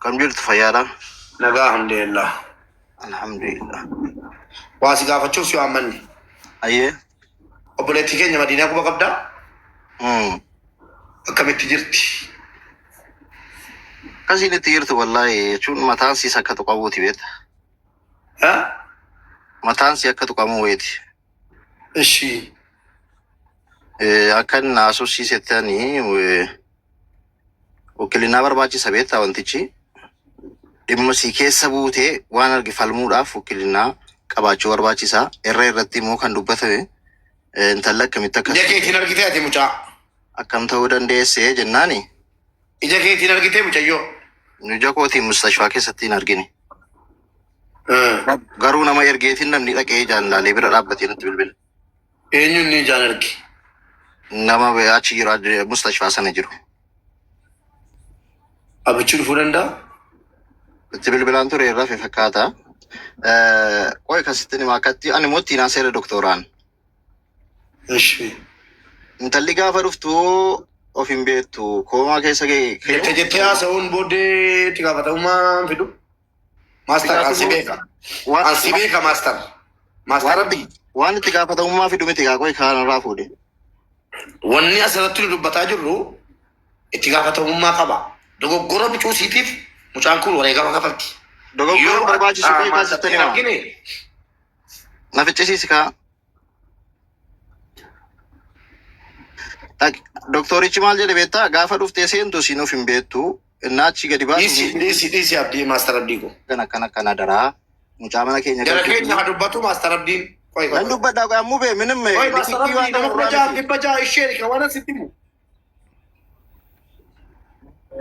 كم جرت فيالا نجا الحمد لله واسي قافتشو سيو عمني أيه وبلتي كينيا مدينة كوبا قبدا كم تجرتي كذي نتيرت والله شون متان سي سكتو قوتي بيت ها متان سي سكتو قوتي إشي أكن ناسو سي ستاني وكلنا برباجي سبيت أوانتيجي دمسي كيس سبوته وانا الجفالمور أف وكلنا كباجو برباجي سا الرئيسي مو كان دبته انت لك كم تكسر إذا كنت نرجع تي مچا أكم تودن ده سه جناني إذا كنت نرجع تي مچا يو نجاكو تي مستشفى كستين أرجيني غارونا ما يرجعتين نمني لكيه جان لا ليبر رابطين تبلبل إني نيجان ركي نما بيأتي يراد مستشفى سنجرو أبي تشوف فرندا تبلبل أنتو ريرا في فكاتا كوي كستني ما كتي أنا موتي ناسير دكتوران إشي انت اللي قافر فتو أوفين بيتو كوما كيسا كي جتيا سون بودي تيجا فتاوما فيدو ماستر أنسيبيكا ماستر ربي وان تيجا فتاوما فيدو متيجا كوي خان رافودي واني أسرتلو دبتا جرو تيجا فتاوما قبا دوغو غورو بيشو سيتيف مچانكول وريغا فكتي دوغو غورو برباجي سوكي كاستني ما نفتشي سكا دكتوري جمال جل بيتا غافر دفتي سينتو سينو فين بيتو ناتشي غديبا ديسي عبدي ماستر عبديكو كنا درا مجامنا كينيا جرا كينيا هدوباتو ماستر عبدين كوي هدوبا دا مو بي منم كوي ماستر عبدين نمبجا الشركة وانا ستيمو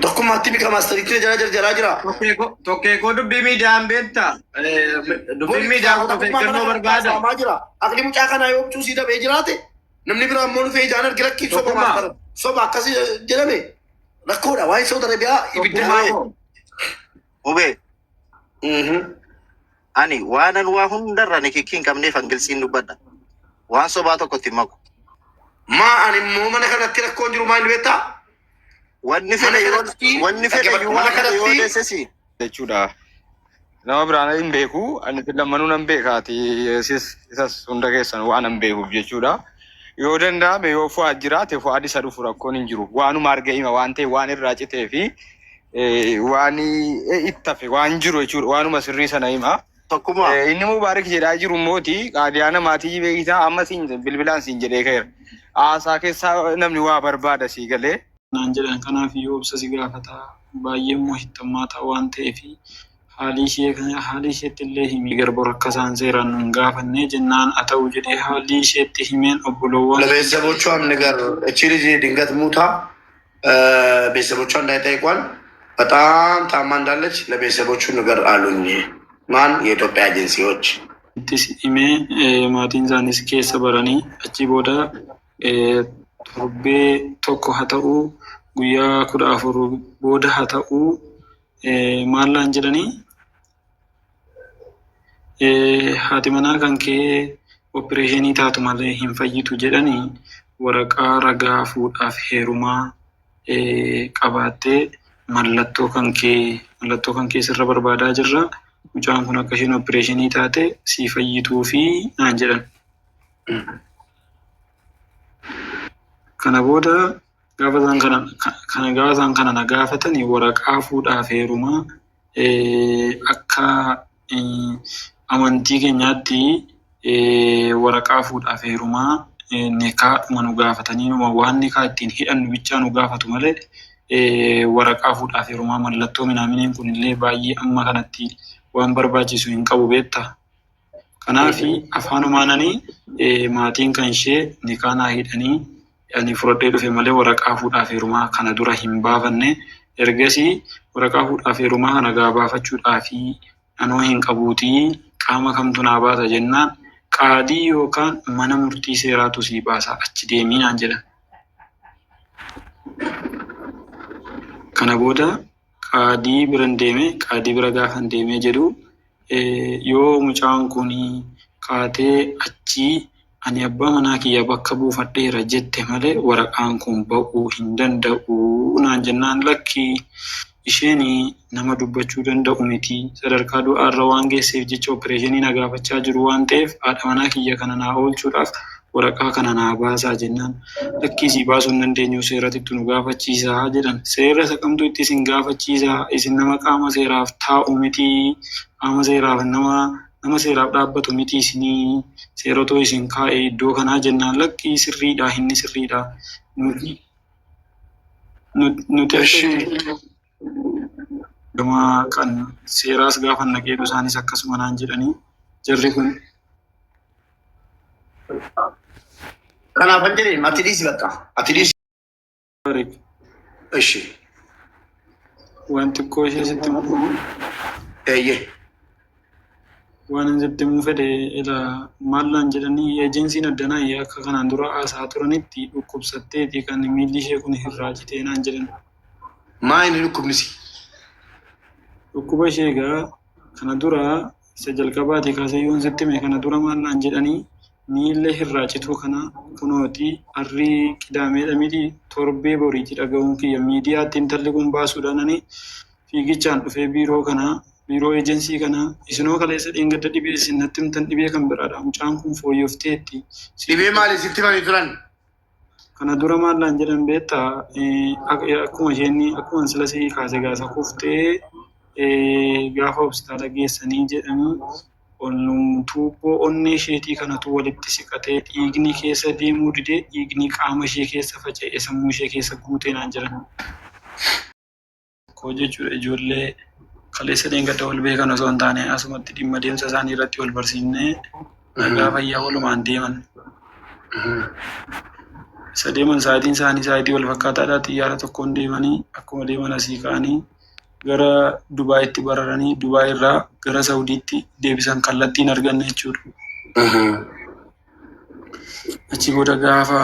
دكم ماتيمي كماستر كده جرا توكي كو دبي ميدان بيتا دبي ميدان تو فكرنو بربادا ما جرا اقلي مچا كنا يوم چوسي دا بيجراته نمني برا مون في جانر گركي سو ماستر سو باكسي جرمي ركودا واي سو دربيا يبدها وبي أني وانا وهم دراني كين كمني فانجلسين نبدا وان سو باتو كتيمكو ما أنا مو من كذا ترى كونجرو ما يلبتا واني فيلا يوم سسي jechuudha. Nama biraan hin beeku ani lammanuu nan beekaati isas hunda keessan waan hin beekuuf jechuudha. Yoo danda'ame yoo fu'aa jiraate fu'aa isa dhufu rakkoon hin jiru. Waanuma arga'ima waan ta'e waan irraa citee fi waan ittafe waan jiru jechuudha. Waanuma sirrii sana hima. Tokkuma. Inni mubaarak jedhaa jiru mooti qaadiyaana maatii beekisaa amma siin bilbilaan siin jedhee ka'eera. Haasaa keessaa namni waa barbaada sii galee. Naan jedhan kanaaf yoo obsa si gaafata baay'ee immoo hitammaata waan ta'eef haalli isheetti illee himii garboora akka isaan seeraan nun gaafannee jennaan haa ta'u jedhee haalli isheetti himeen obbolowwan ለቤተሰቦቿም ነገር እቺ ልጅ ድንገት ሙታ ቤተሰቦቿ እንዳይጠይቋን በጣም ታማ እንዳለች ለቤተሰቦቹ ነገር አሉኝ። ማን የኢትዮጵያ ኤጀንሲዎች ittis himee maatiin isaanis keessa baranii achi booda torbee tokko haa ta'uu guyyaa 14 booda haa ta'uu maallaan jedhanii haati manaa kan kee opereeshinii taatu malee hin fayyitu jedhanii waraqaa ragaa fuudhaaf heerumaa qabaattee mallattoo kan kee sirra barbaadaa jirra. Mucaan kun akka isheen opereeshinii taate si fayyituu fi naan jedhan. Kana booda gaafa isaan kana na gaafatanii waraqaa fuudhaaf heerumaa akka amantii keenyaatti waraqaa fuudhaaf heerumaa nikaadhuma nu gaafatanii waan nikaa ittiin hidhannu bichaa nu gaafatu malee waraqaa fuudhaaf heerumaa mallattoo minaaminiin kun illee baay'ee amma kanatti waan barbaachisu hin qabu beektaa. Kanaaf afaanumaananii maatiin kan ishee nikaa naa hidhanii ani fudhadhee dhufe malee waraqaa fuudhaaf heerumaa kana dura hin baafanne ergasii waraqaa fuudhaaf heerumaa kana gaafachuudhaaf anoo hin qabuutii qaama kamtu naa baasa jennaan qaadii yookaan mana murtii seeraatu sii baasa achi deemii naan jedhan. Kana booda qaadii bira gaafan deemee jedhu yoo mucaan kun kaatee achi ani abbaa manaa kiyya bakka buufadheera jette malee waraqaan kun ba'uu hin danda'u naan jennaan lakki isheen nama dubbachuu danda'u miti. Sadarkaa du'aarra waan geesseef jecha opereeshinii na gaafachaa jiru waan ta'eef haadha manaa kiyya kana naa oolchuudhaaf waraqaa kana naa baasaa jennaan. Lakkisii baasuu hin dandeenyu seeratti nu gaafachiisaa jedhan. Seera isa kamtu itti isin gaafachiisaa? Isin nama qaama seeraaf taa'u miti. Qaama seeraaf nama seeraaf dhaabbatu miti isinii. Seerotoo isin kaa'e iddoo kanaa jennaan. Lakkii sirriidha, inni sirriidha. Nuti gama kan seeraas gaafa naqeetu isaanis akkasuma naan jedhanii jarri kun. Kanaafan jedhee atiidis bakka atiidis. Ishi. Wanti koo ishee sitti muu. Eeyyee. Waan hin sitti muu fedhe maallaan jedhanii ejensiin addanaa akka kanaan dura haasaa turanitti dhukkubsatteeti kan miilli ishee kun hirraacitee naan jedhan. Maa inni dhukkubnisi? Dhukkuba ishee egaa kana dura isa jalqabaati kaasayyoon sitti mee kana dura maallaan jedhanii miilla hirraacituu kana kunooti harrii qidaameedha miti torbee boriiti dhaga'uun kiyya miidiyaatti intalli kun baasuudhaanani fiigichaan dhufee biiroo ejensii kana isinoo kaleessa dheengadda dhibee isin natti himtan dhibee kan biraadha mucaan kun fooyyofteetti. Dhibee maali sitti manii turan? Kana dura maallaan jedhan beektaa akkuma sila sii kaase gaasa kuftee gaafa hospitaala geessanii jedhanii tuubboo onnee isheetii kanatu walitti siqatee dhiigni keessa deemuu didee dhiigni qaama ishee keessa faca'ee sammuu ishee keessa guutee naan jiran. Koo jechuudha ijoollee kaleessa dheengadda wal beekan osoo hin taane asumatti dhimma deemsa isaanii irratti wal barsiifnee nagaa fayyaa walumaan deeman. Isa deeman sa'aatii wal fakkaataadhaa xiyyaara tokkoon deemanii akkuma deeman asii ka'anii gara Dubaayitti bararanii Dubaay irraa gara Saudiitti deebisan kallattiin arganne jechuudha. Achi booda gaafa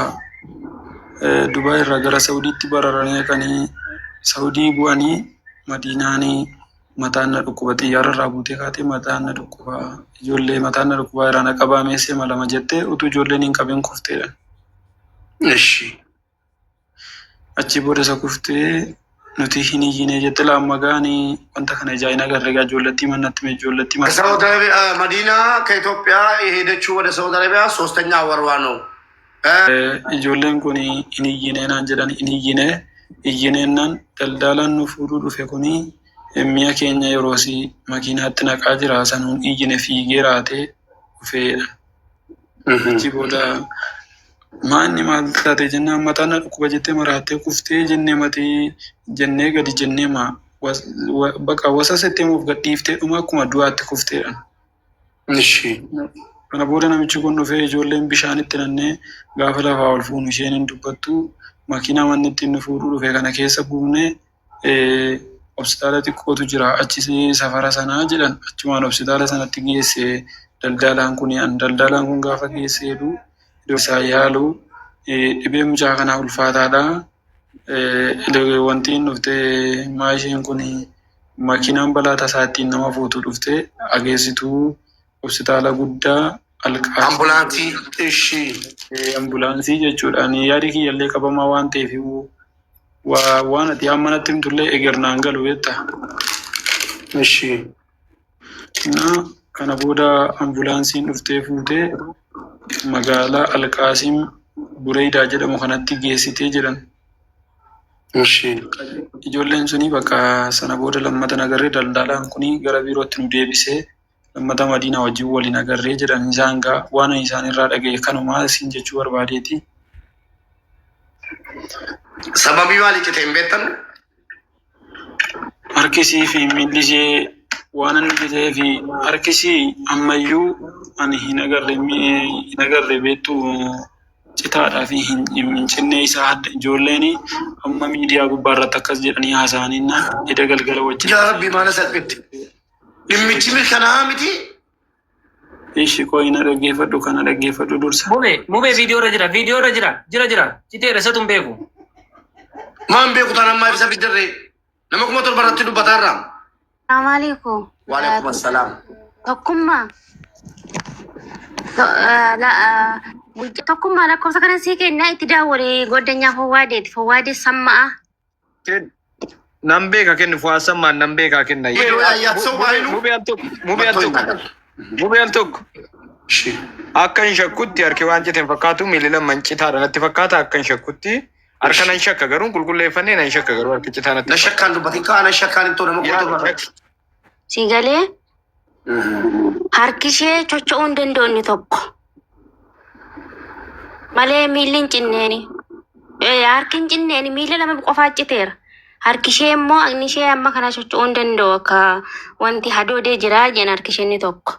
Dubaay irraa gara Saudiitti bararanii dhaqanii Saudii bu'anii Madiinaanii mataan na dhukkuba xiyyaara irraa buutee kaatee mataan na dhukkuba ijoollee mataan na dhukkuba irraa na qabaa meessee malama jettee utuu ijoolleen hin qabin kufteedha. Achi booda isa kuftee nuti hin iyyine jette lammagaanii wanta kana ijaa'ina agarreegaa ijoollettii mannatti mee ijoollettii ከሳውዲ አረቢያ መዲና ከኢትዮጵያ የሄደችው ወደ ሳውዲ አረቢያ ሶስተኛ ወርዋ ነው። ijoolleen kun hin iyyine naan jedhan hin iyyineennan daldalaan nu fuudhuu dhufe kuni mi'a keenya yeroosi makiinaatti naqaa jira sanuun iyyine fiigee raatee dhufeedha. Achi booda maanni maal taate jennaan mataan dhukkuba jettee maraattee kuftee jennee matii jennee gadi jennee bakka wasa setteemuuf gadhiiftee dhuma akkuma du'aatti kufteedha. Kana booda namichi kun dhufee ijoolleen bishaanitti nannee gaafa lafaa ol fuunu isheen hin dubbattu makiinaa manni ittiin nu fuudhuu dhufe kana keessa buufnee hospitaala xiqqootu jira achi safara sanaa jedhan achumaan hospitaala sanatti geesse daldalaan kun gaafa geesseedu isaa yaalu dhibee mucaa kanaa ulfaataadha. Wanti hin dhufte maashiniin kun makiinaan balaa tasaa ittiin nama fuutu dhufte ageessituu hospitaala guddaa ambulaansii jechuudhaan yaadi kiyyallee qabamaa waan ta'eef waan ati ammanatti himtullee eegernaan galu jetta. Kana booda ambulaansiin dhuftee fuutee magaalaa Alqaasim Bureedaa jedhamu kanatti geessitee jedhan. Ijoolleen suni bakka sana booda lammata nagarree daldalaan kuni gara biirootti nu deebisee lammata Madiinaa wajjin waliin agarree jedhan isaan waan isaan irraa dhaga'e kanumaa isin jechuu barbaadeeti. Sababii maalii cite hin beektan? Harkisii fi miilli ishee waan inni citee fi harkisii ammayyuu ani hin agarre beektu citaadhaa fi hin cinnee isaa ijoolleen amma miidiyaa gubbaa irratti akkas jedhanii haasa'anii edda galgala wajjin. Yaa Rabbi maala salphitti. Dhimmichi mirkanaa miti. Ishi koina dhaggeeffadhu kana dhaggeeffadhu dursa. Mube viidiyoo irra jira. Citeera isatu hin beeku. Maan beeku taanaan maa ibsa fiddarree? Nama kuma torba irratti dubbataarraa. Assalamualaikum. Waalaikumsalam. Tokkummaa. Tokkummaa lakkoofsa kana sii kennaa itti daawwalee goddanyaa Fowwaadeeti. Fowwaadee Samma'a. Nambe kakin fuasa man nambe kakin na. Mube altok. Akan shakutti arki wanci ten fakatu milila mancita ranatti fakata akan shakutti arkanan shakka garun kulkulle fanne nan shakka garu arki cita na. Na shakkan dubati ka na shakkan to na makoto. Sigalee harkishee chocho'uun danda'u tokko malee miilli hin cinneeni. Harki hin cinneeni miila lama qofaa citeera. Harkishee immoo agni ishee amma kana chocho'uun danda'u akka wanti hadoodee jira jeen harkishee inni tokko.